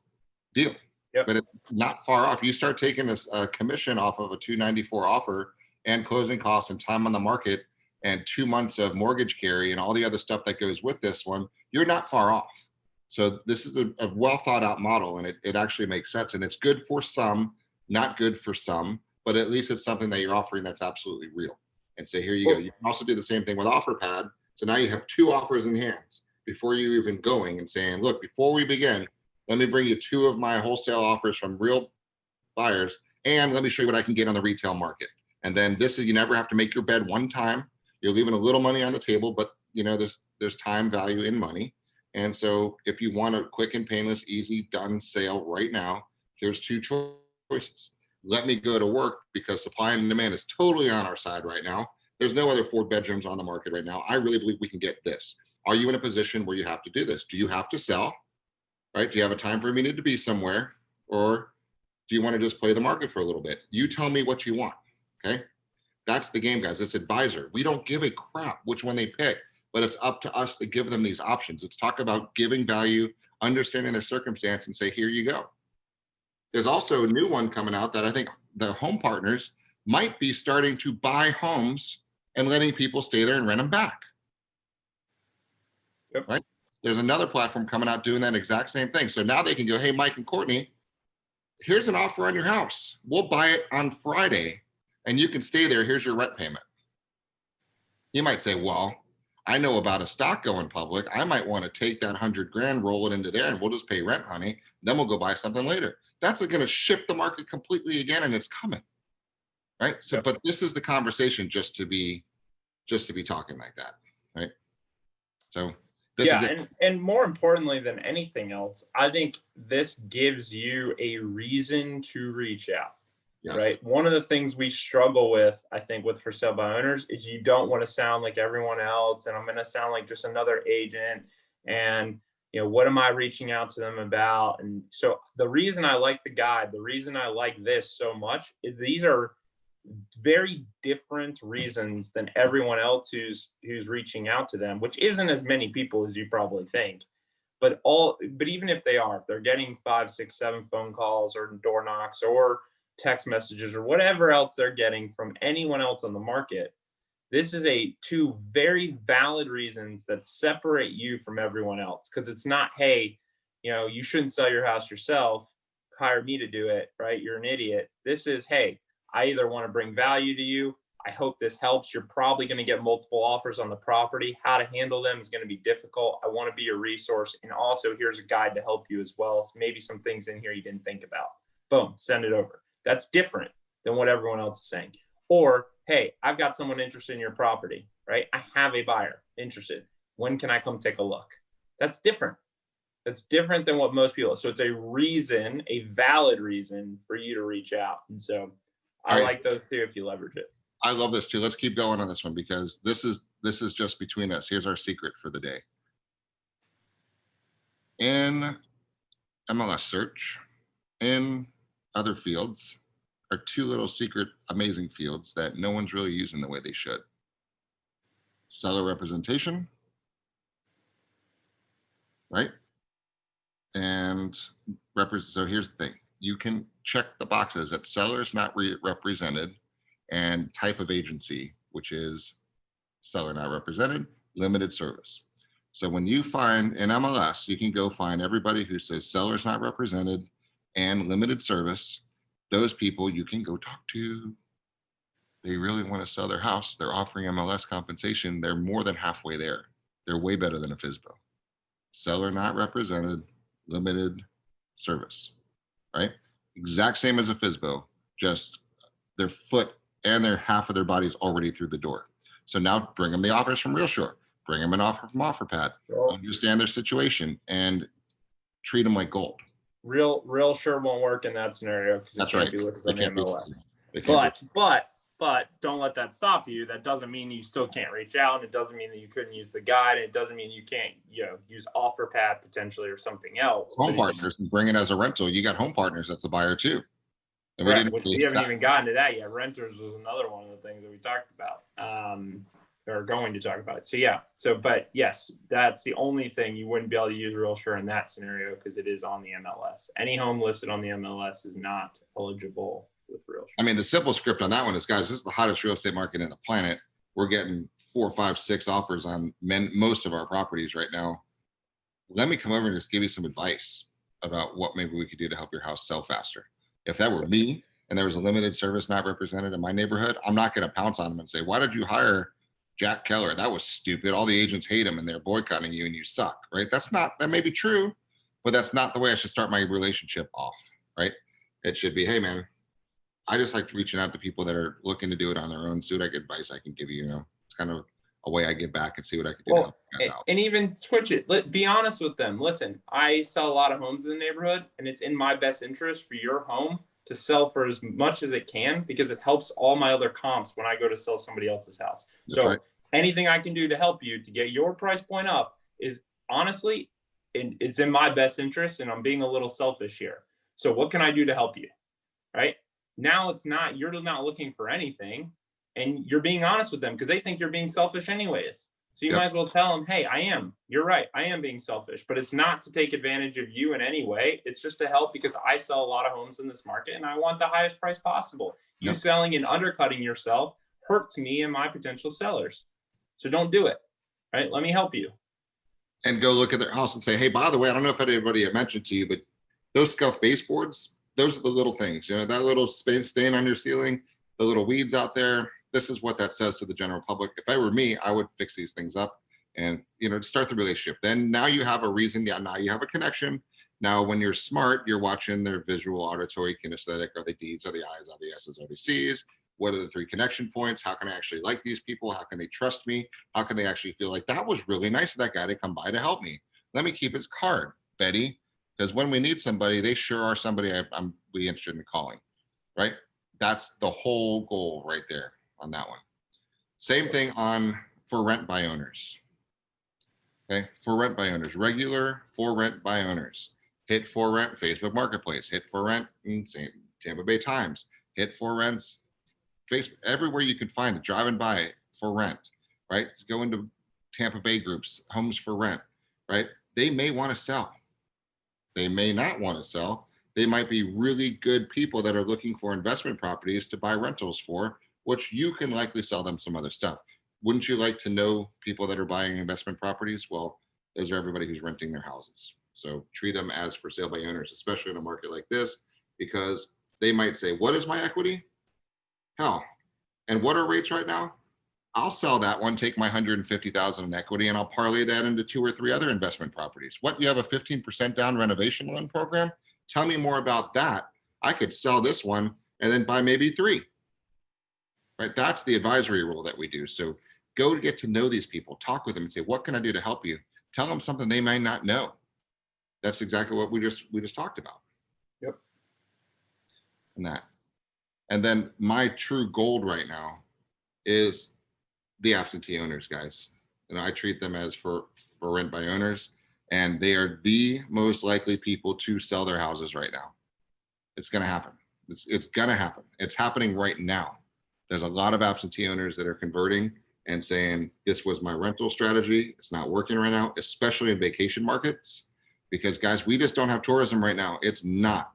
deal, but it's not far off. You start taking a commission off of a $294 offer and closing costs and time on the market, and 2 months of mortgage carry and all the other stuff that goes with this one, you're not far off. So this is a well thought out model, and it actually makes sense, and it's good for some, not good for some, but at least it's something that you're offering that's absolutely real. And say, here you go. You can also do the same thing with OfferPad. So now you have 2 offers in hands before you even going and saying, look, before we begin, let me bring you 2 of my wholesale offers from real buyers, and let me show you what I can get on the retail market. And then this is, you never have to make your bed one time. You're leaving a little money on the table, but there's time value in money. And so if you want a quick and painless, easy, done sale right now, here's 2 choices. Let me go to work because supply and demand is totally on our side right now. There's no other 4 bedrooms on the market right now. I really believe we can get this. Are you in a position where you have to do this? Do you have to sell? Right? Do you have a time frame you need to be somewhere? Or do you want to just play the market for a little bit? You tell me what you want. Okay. That's the game, guys. It's advisor. We don't give a crap which one they pick, but it's up to us to give them these options. It's talk about giving value, understanding their circumstance, and say, here you go. There's also a new one coming out that I think the home partners might be starting to buy homes and letting people stay there and rent them back. Yep. Right? There's another platform coming out doing that exact same thing. So now they can go, hey, Mike and Courtney, here's an offer on your house. We'll buy it on Friday and you can stay there. Here's your rent payment. You might say, well, I know about a stock going public. I might want to take that 100 grand, roll it into there, and we'll just pay rent, honey. Then we'll go buy something later. That's going to shift the market completely again, and it's coming. Right. So, but this is the conversation just to be talking like that. Right. So this is it. And more importantly than anything else, I think this gives you a reason to reach out. Yes. Right. One of the things we struggle with, I think, with for sale by owners is you don't want to sound like everyone else. And I'm going to sound like just another agent. And, what am I reaching out to them about? And so the reason I like the guide, the reason I like this so much is these are very different reasons than everyone else who's reaching out to them, which isn't as many people as you probably think. But even if they are, if they're getting 5, 6, 7 phone calls or door knocks or text messages or whatever else they're getting from anyone else on the market, this is 2 very valid reasons that separate you from everyone else. Because it's not, hey, you shouldn't sell your house yourself, hire me to do it, right? You're an idiot. This is, hey, I either want to bring value to you. I hope this helps. You're probably going to get multiple offers on the property. How to handle them is going to be difficult. I want to be a resource. And also, here's a guide to help you as well. So maybe some things in here you didn't think about. Boom, send it over. That's different than what everyone else is saying. Or, hey, I've got someone interested in your property, right? I have a buyer interested. When can I come take a look? That's different. That's different than what most people. So it's a reason, a valid reason for you to reach out. And so I like those too if you leverage it. I love this too. Let's keep going on this one because this is just between us. Here's our secret for the day. In MLS search, in other fields, are 2 little secret amazing fields that no one's really using the way they should. Seller representation, right? And so here's the thing. You can check the boxes that sellers not represented and type of agency, which is seller not represented, limited service. So when you find in MLS, you can go find everybody who says sellers not represented and limited service. Those people you can go talk to. They really want to sell their house. They're offering MLS compensation. They're more than halfway there. They're way better than a FSBO. Seller not represented, limited service, right? Exact same as a FSBO, just their foot and their half of their body's already through the door. So now bring them the offers from RealSure, bring them an offer from OfferPad, understand their situation, and treat them like gold. RealSure won't work in that scenario because it can't be listed on the MLS. But don't let that stop you. That doesn't mean you still can't reach out. And it doesn't mean that you couldn't use the guide. And it doesn't mean you can't, use OfferPad potentially or something else. Home partners and bring it as a rental. You got home partners. That's a buyer too. And we haven't even gotten to that yet. Renters was another one of the things that we talked about, or going to talk about. So yeah. But yes, that's the only thing you wouldn't be able to use RealSure in that scenario because it is on the MLS. Any home listed on the MLS is not eligible with RealSure. I mean, the simple script on that one is, guys, this is the hottest real estate market in the planet. We're getting 4, 5, 6 offers on most of our properties right now. Let me come over and just give you some advice about what maybe we could do to help your house sell faster. If that were me and there was a limited service not represented in my neighborhood, I'm not going to pounce on them and say, why did you hire Jack Keller? That was stupid. All the agents hate him and they're boycotting you and you suck, right? That may be true, but that's not the way I should start my relationship off, right? It should be, hey man, I just like reaching out to people that are looking to do it on their own. See what advice I can give you, it's kind of a way I give back and see what I can do to help you guys out. And even switch it. Be honest with them. Listen, I sell a lot of homes in the neighborhood, and it's in my best interest for your home to sell for as much as it can, because it helps all my other comps when I go to sell somebody else's house. That's So right. anything I can do to help you to get your price point up is honestly, it's in my best interest, and I'm being a little selfish here. So what can I do to help you? Right? Now you're not looking for anything, and you're being honest with them because they think you're being selfish anyways. So you might as well tell them, hey, you're right. I am being selfish, but it's not to take advantage of you in any way. It's just to help because I sell a lot of homes in this market and I want the highest price possible. You selling and undercutting yourself hurts me and my potential sellers. So don't do it. Right? Let me help you. And go look at their house and say, hey, by the way, I don't know if anybody had mentioned to you, but those scuff baseboards, those are the little things, that little stain on your ceiling, the little weeds out there. This is what that says to the general public. If I were me, I would fix these things up and, to start the relationship. Then now you have a reason. Yeah, now you have a connection. Now, when you're smart, you're watching their visual, auditory, kinesthetic. Are they D's? Are they I's? Are they S's? Are they C's? What are the 3 connection points? How can I actually like these people? How can they trust me? How can they actually feel like that was really nice of that guy to come by to help me? Let me keep his card, Betty, because when we need somebody, they sure are somebody I'm be interested in calling, right? That's the whole goal right there on that one. Same thing for rent by owners. Okay, for rent by owners, regular for rent by owners. Hit for rent Facebook Marketplace. Hit for rent in Tampa Bay Times. Hit for rents Facebook, everywhere you can find it. Driving by for rent, right? Go into Tampa Bay groups, homes for rent, right? They may want to sell. They may not want to sell. They might be really good people that are looking for investment properties to buy rentals for, which you can likely sell them some other stuff. Wouldn't you like to know people that are buying investment properties? Well, those are everybody who's renting their houses. So treat them as for sale by owners, especially in a market like this, because they might say, what is my equity? Hell, and what are rates right now? I'll sell that one, take my 150,000 in equity, and I'll parlay that into 2 or 3 other investment properties. What, you have a 15% down renovation loan program? Tell me more about that. I could sell this one and then buy maybe 3. Right? That's the advisory role that we do. So go to get to know these people, talk with them and say, what can I do to help you? Tell them something they might not know. That's exactly what we just talked about. Yep. And then my true gold right now is the absentee owners, guys. I treat them as for rent by owners, and they are the most likely people to sell their houses right now. It's going to happen. It's going to happen. It's happening right now. There's a lot of absentee owners that are converting and saying, this was my rental strategy. It's not working right now, especially in vacation markets, because guys, we just don't have tourism right now. It's not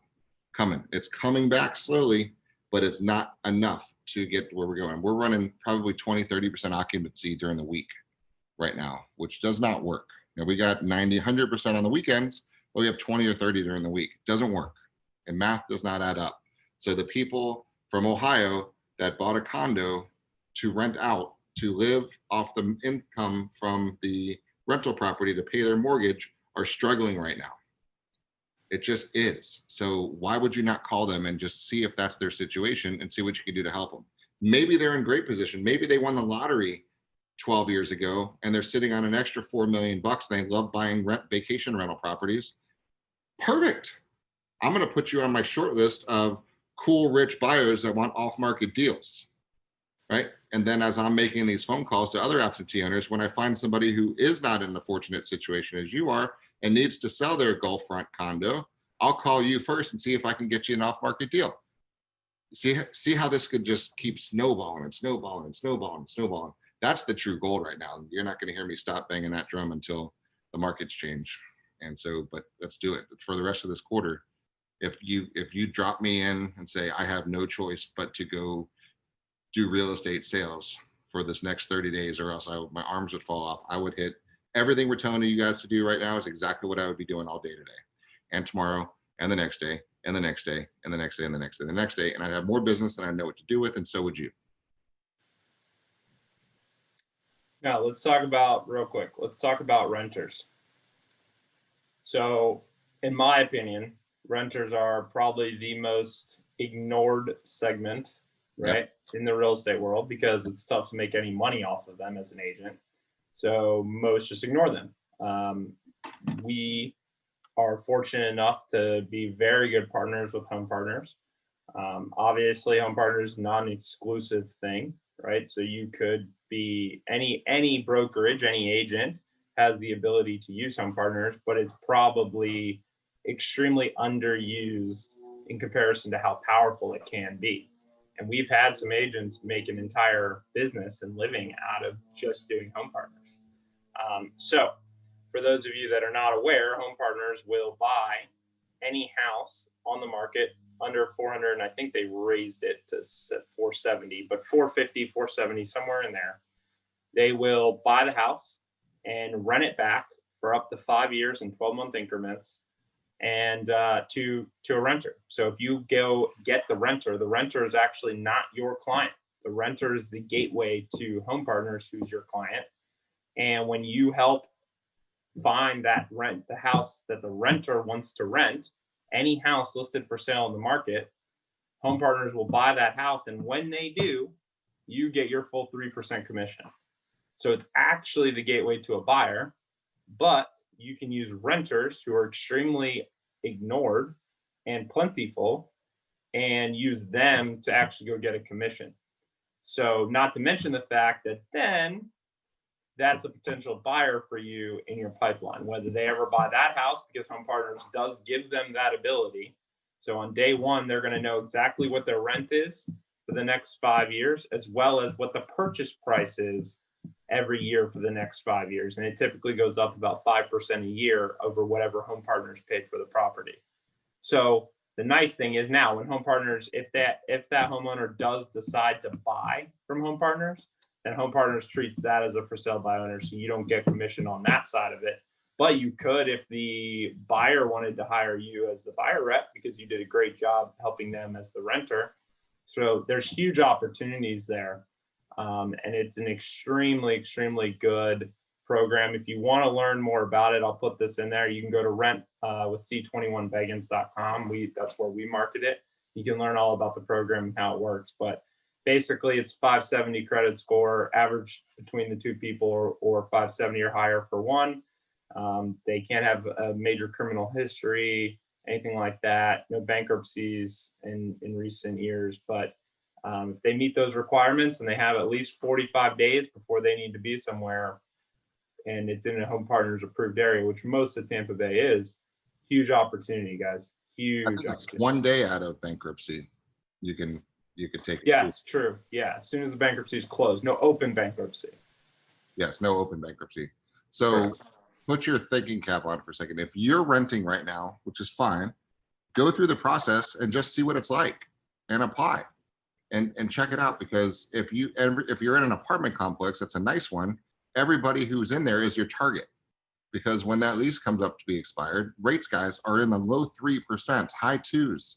coming. It's coming back slowly, but it's not enough to get where we're going. We're running probably 20, 30% occupancy during the week right now, which does not work. We got 90, 100% on the weekends, but we have 20 or 30 during the week. Doesn't work. And math does not add up. So the people from Ohio that bought a condo to rent out, to live off the income from the rental property to pay their mortgage, are struggling right now. It just is. So why would you not call them and just see if that's their situation and see what you can do to help them? Maybe they're in great position. Maybe they won the lottery 12 years ago and they're sitting on an extra $4 million. They love buying vacation rental properties. Perfect. I'm going to put you on my short list of cool, rich buyers that want off-market deals, right? And then as I'm making these phone calls to other absentee owners, when I find somebody who is not in the fortunate situation as you are and needs to sell their Gulfront condo, I'll call you first and see if I can get you an off-market deal. See how this could just keep snowballing and snowballing and snowballing and snowballing. That's the true goal right now. You're not going to hear me stop banging that drum until the markets change. And so, but let's do it for the rest of this quarter. If you drop me in and say, I have no choice but to go do real estate sales for this next 30 days, or else my arms would fall off. I would hit everything we're telling you guys to do right now is exactly what I would be doing all day today and tomorrow and the next day and the next day and the next day and the next day and the next day. And I'd have more business than I know what to do with, and so would you. Now let's talk about renters. So in my opinion, renters are probably the most ignored segment, right? In the real estate world, because it's tough to make any money off of them as an agent. So most just ignore them. We are fortunate enough to be very good partners with Home Partners. Obviously, Home Partners is not an exclusive thing, right? So you could be any brokerage, any agent has the ability to use Home Partners, but it's probably extremely underused in comparison to how powerful it can be. And we've had some agents make an entire business and living out of just doing Home Partners. So for those of you that are not aware, Home Partners will buy any house on the market under 400, and I think they raised it to 470, but 450, 470, somewhere in there. They will buy the house and rent it back for up to 5 years in 12-month increments, and to a renter. So if you go get the renter is actually not your client. The renter is the gateway to Home Partners, who's your client. And when you help find the house that the renter wants to rent, any house listed for sale in the market, Home Partners will buy that house. And when they do, you get your full 3% commission. So it's actually the gateway to a buyer, but you can use renters who are extremely ignored and plentiful and use them to actually go get a commission. So not to mention the fact that then that's a potential buyer for you in your pipeline, whether they ever buy that house, because Home Partners does give them that ability. So on day one, they're going to know exactly what their rent is for the next 5 years, as well as what the purchase price is every year for the next 5 years. And it typically goes up about 5% a year over whatever Home Partners paid for the property. So the nice thing is now when Home Partners, if that homeowner does decide to buy from Home Partners, then Home Partners treats that as a for sale by owner. So you don't get commission on that side of it. But you could if the buyer wanted to hire you as the buyer rep because you did a great job helping them as the renter. So there's huge opportunities there. And it's an extremely, extremely good program. If you want to learn more about it, I'll put this in there. You can go to rentwithc21begins.com. That's where we market it. You can learn all about the program and how it works. But basically, it's 570 credit score, average between the two people, or 570 or higher for one. They can't have a major criminal history, anything like that. No bankruptcies in recent years. But if they meet those requirements and they have at least 45 days before they need to be somewhere, and it's in a Home Partners approved area, which most of Tampa Bay is, huge opportunity, guys. Huge. I think it's 1 day out of bankruptcy. You could take it. Yes, true. Yeah, as soon as the bankruptcy is closed, no open bankruptcy. Yes, no open bankruptcy. So put your thinking cap on for a second. If you're renting right now, which is fine, go through the process and just see what it's like and apply and check it out. Because if you're in an apartment complex, that's a nice one. Everybody who's in there is your target, because when that lease comes up to be expired, rates, guys, are in the low 3%, high 2s.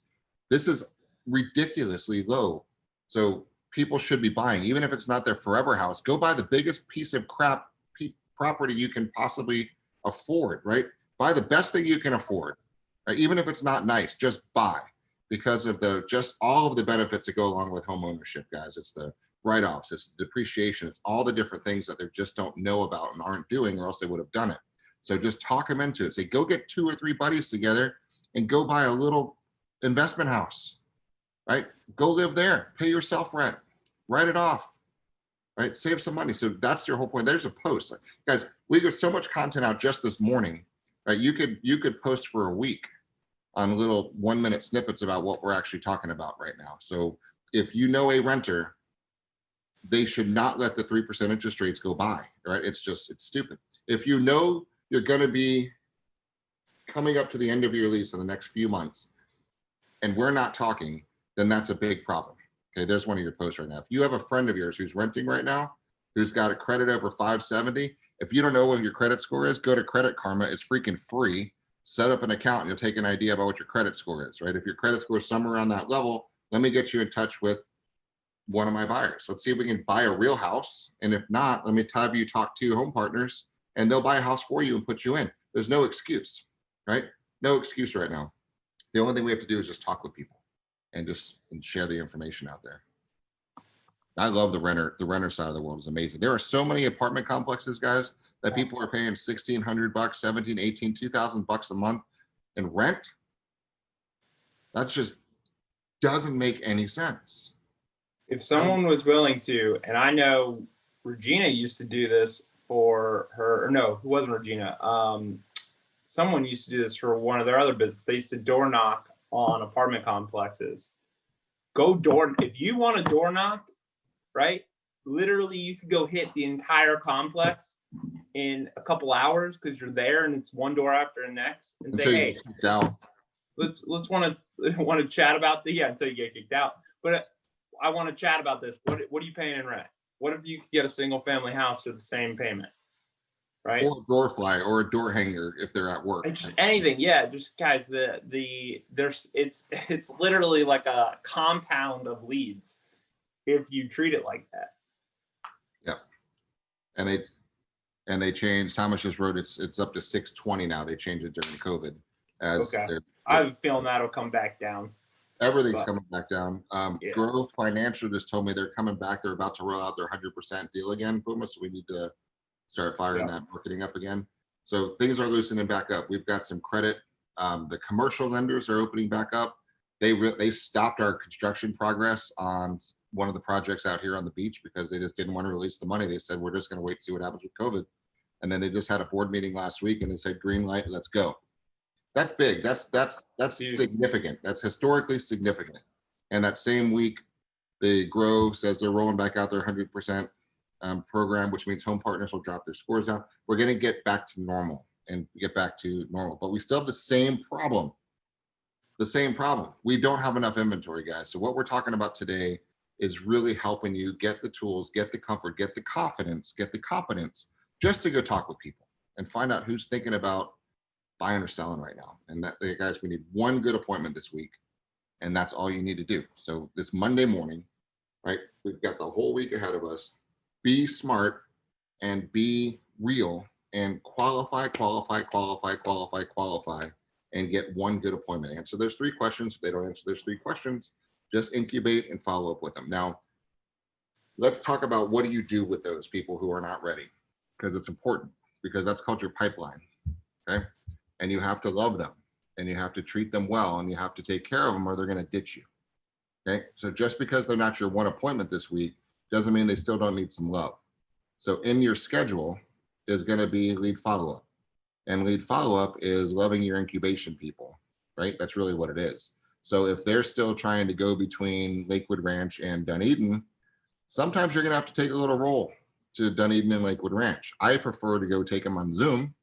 This is ridiculously low. So people should be buying, even if it's not their forever house. Go buy the biggest piece of crap property you can possibly afford, right? Buy the best thing you can afford, right? Even if it's not nice, just buy, because of just all of the benefits that go along with home ownership, guys. It's the write-offs, it's the depreciation, it's all the different things that they just don't know about and aren't doing, or else they would have done it. So just talk them into it. Say, go get 2 or 3 buddies together and go buy a little investment house, right? Go live there, pay yourself rent, write it off, right? Save some money. So that's your whole point. There's a post. Guys, we got so much content out just this morning, right? You could post for a week on little 1-minute snippets about what we're actually talking about right now. So if you know a renter, they should not let the 3% interest rates go by, right? It's stupid. If you know you're going to be coming up to the end of your lease in the next few months and we're not talking, then that's a big problem. Okay, there's one of your posts right now. If you have a friend of yours who's renting right now, who's got a credit over 570. If you don't know what your credit score is, go to Credit Karma. It's freaking free. Set up an account and you'll take an idea about what your credit score is, right? If your credit score is somewhere around that level, let me get you in touch with one of my buyers. Let's see if we can buy a real house. And if not, let me have you talk to home partners and they'll buy a house for you and put you in. There's no excuse, right? No excuse right now. The only thing we have to do is just talk with people and share the information out there. I love the renter side of the world is amazing. There are so many apartment complexes, guys, that people are paying $1,600, 17, 18, 2,000 bucks a month in rent. That's just doesn't make any sense. If someone was willing to, and I know Regina used to do this for her, or no, it wasn't Regina. Someone used to do this for one of their other businesses. They used to door knock on apartment complexes. If you want a door knock, right? Literally, you could go hit the entire complex in a couple hours because you're there and it's one door after the next, and say, hey, let's want to chat about until you get kicked out. But I want to chat about this. What are you paying in rent? What if you could get a single family house for the same payment? Right? Or a door fly or a door hanger if they're at work. It's just anything. Yeah, just guys, it's literally like a compound of leads if you treat it like that. Yep. And they changed. Thomas just wrote it's up to 620 now. They changed it during COVID. I have a feeling that'll come back down. Everything's coming back down. Yeah. Grow Financial just told me they're coming back. They're about to roll out their 100% deal again, Puma. So we need to start firing that marketing up again. So things are loosening back up. We've got some credit. The commercial lenders are opening back up. They stopped our construction progress on one of the projects out here on the beach because they just didn't want to release the money. They said, we're just going to wait and see what happens with COVID. And then they just had a board meeting last week and they said, green light, let's go. That's big. That's significant. That's historically significant. And that same week, the Grow says they're rolling back out their 100% program, which means home partners will drop their scores down. We're going to get back to normal but we still have the same problem. We don't have enough inventory, guys. So what we're talking about today is really helping you get the tools, get the comfort, get the confidence, get the competence just to go talk with people and find out who's thinking about buying or selling right now. And that, guys, we need one good appointment this week, and that's all you need to do. So it's Monday morning, right? We've got the whole week ahead of us. Be smart and be real and qualify, and get one good appointment. Answer those 3 questions. If they don't answer those 3 questions, just incubate and follow up with them. Now, let's talk about what do you do with those people who are not ready, because it's important, because that's called your pipeline, okay? And you have to love them and you have to treat them well and you have to take care of them or they're going to ditch you, okay? So just because they're not your one appointment this week doesn't mean they still don't need some love. So in your schedule is going to be lead follow-up. And lead follow-up is loving your incubation people, right? That's really what it is. So if they're still trying to go between Lakewood Ranch and Dunedin, sometimes you're going to have to take a little roll to Dunedin and Lakewood Ranch. I prefer to go take them on Zoom,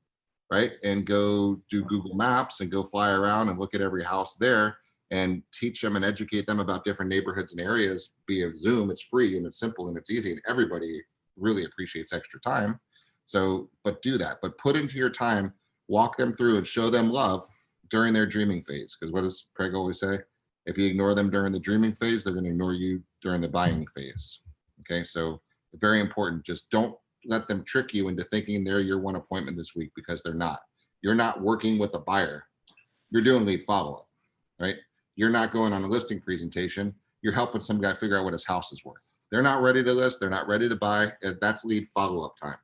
right? And go do Google Maps and go fly around and look at every house there and teach them and educate them about different neighborhoods and areas via Zoom. It's free and it's simple and it's easy and everybody really appreciates extra time. So, but do that, but put into your time, walk them through and show them love during their dreaming phase. Because what does Craig always say? If you ignore them during the dreaming phase, they're going to ignore you during the buying phase. Okay, so very important. Just don't let them trick you into thinking they're your one appointment this week, because they're not. You're not working with a buyer. You're doing lead follow-up, right? You're not going on a listing presentation. You're helping some guy figure out what his house is worth. They're not ready to list. They're not ready to buy. That's lead follow-up time.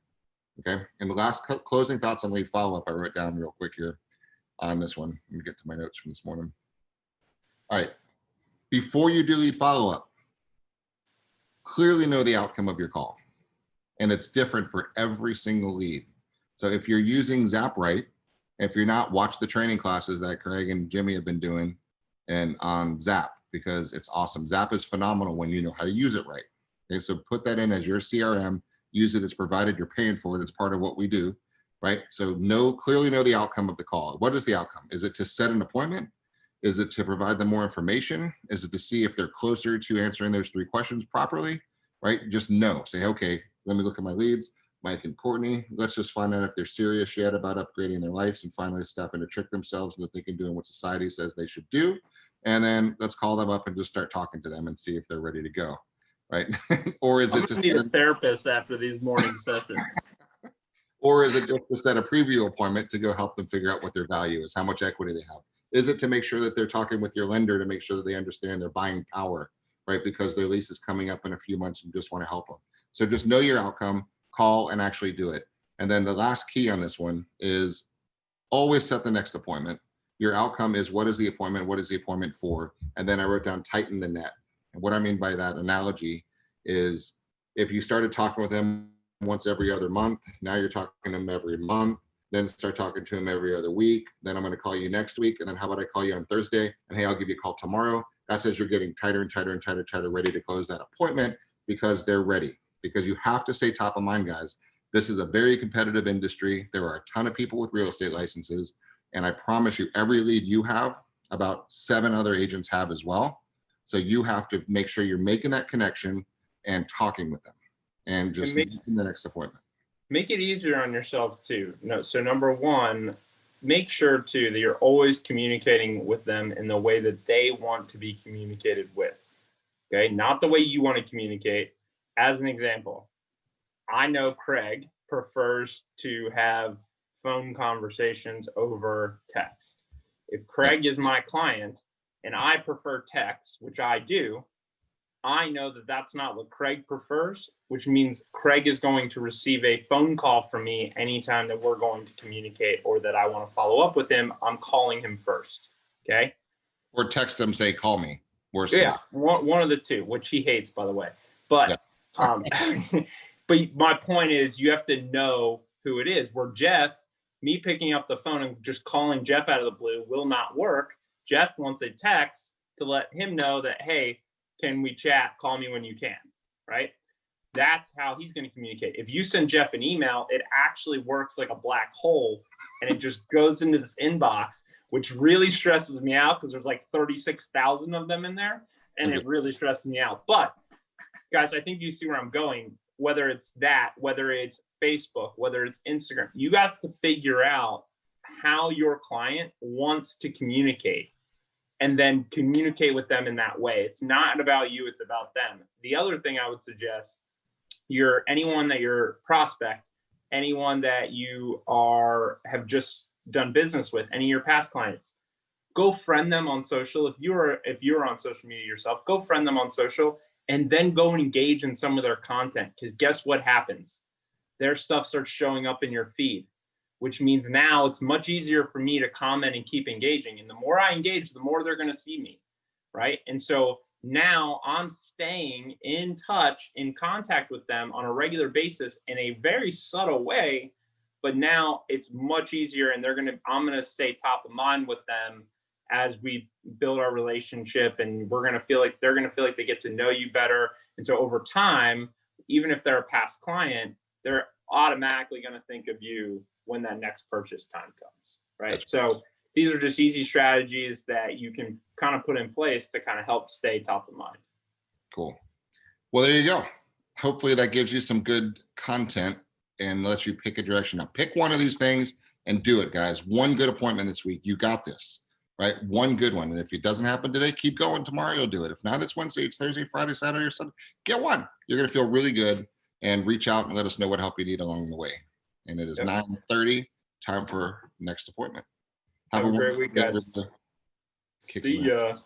Okay. And the last closing thoughts on lead follow-up, I wrote down real quick here on this one. Let me get to my notes from this morning. All right. Before you do lead follow-up, clearly know the outcome of your call. And it's different for every single lead. So if you're using Zap right, if you're not, watch the training classes that Craig and Jimmy have been doing and on Zap, because it's awesome. Zap is phenomenal when you know how to use it right. Okay. So put that in as your CRM. Use it as provided. You're paying for it. It's part of what we do, right? So clearly know the outcome of the call. What is the outcome? Is it to set an appointment? Is it to provide them more information? Is it to see if they're closer to answering those 3 questions properly, right? Just know, say, okay, let me look at my leads. Mike and Courtney, let's just find out if they're serious yet about upgrading their lives and finally stopping to trick themselves into thinking doing what society says they should do. And then let's call them up and just start talking to them and see if they're ready to go. Right. Or is I'm it gonna just need a therapist after these morning sessions? or is it just to set a preview appointment to go help them figure out what their value is, how much equity they have? Is it to make sure that they're talking with your lender to make sure that they understand their buying power, right? Because their lease is coming up in a few months and you just want to help them. So just know your outcome, call and actually do it. And then the last key on this one is always set the next appointment. Your outcome is what is the appointment? What is the appointment for? And then I wrote down tighten the net. And what I mean by that analogy is if you started talking with them once every other month, now you're talking to them every month, then start talking to them every other week. Then I'm going to call you next week. And then how about I call you on Thursday? And hey, I'll give you a call tomorrow. That says you're getting tighter and tighter and tighter, tighter, ready to close that appointment because they're ready. Because you have to stay top of mind, guys. This is a very competitive industry. There are a ton of people with real estate licenses. And I promise you, every lead you have, about 7 other agents have as well. So you have to make sure you're making that connection and talking with them and just making the next appointment. Make it easier on yourself too. No, so number one, make sure too that you're always communicating with them in the way that they want to be communicated with. Okay, not the way you want to communicate. As an example, I know Craig prefers to have phone conversations over text. If Craig is my client and I prefer text, which I do, I know that that's not what Craig prefers, which means Craig is going to receive a phone call from me anytime that we're going to communicate or that I want to follow up with him. I'm calling him first. Okay. Or text them, say, call me. Worst Yeah. case. One of the two, which he hates, by the way. But, but my point is you have to know who it is. Where Jeff, me picking up the phone and just calling Jeff out of the blue will not work. Jeff wants a text to let him know that, hey, can we chat? Call me when you can, right? That's how he's going to communicate. If you send Jeff an email, it actually works like a black hole and it just goes into this inbox, which really stresses me out because there's like 36,000 of them in there and it really stresses me out. But guys, I think you see where I'm going, whether it's that, whether it's Facebook, whether it's Instagram, you have to figure out how your client wants to communicate and then communicate with them in that way. It's not about you, it's about them. The other thing I would suggest, anyone that you're prospect, anyone that you have just done business with, any of your past clients, go friend them on social. If you're on social media yourself, go friend them on social and then go and engage in some of their content. Because guess what happens? Their stuff starts showing up in your feed, which means now it's much easier for me to comment and keep engaging. And the more I engage, the more they're going to see me, right? And so now I'm staying in touch, in contact with them on a regular basis in a very subtle way, but now it's much easier and I'm going to stay top of mind with them as we build our relationship, and they're going to feel like they get to know you better. And so over time, even if they're a past client, they're automatically going to think of you when that next purchase time comes, right? So these are just easy strategies that you can kind of put in place to kind of help stay top of mind. Cool. Well, there you go. Hopefully that gives you some good content and lets you pick a direction. Now pick one of these things and do it, guys. One good appointment this week. You got this, right? One good one. And if it doesn't happen today, keep going. Tomorrow you'll do it. If not, it's Wednesday, it's Thursday, Friday, Saturday, or Sunday. Get one. You're going to feel really good, and reach out and let us know what help you need along the way. And it is 9:30, time for next appointment. Have a great week, guys. See ya.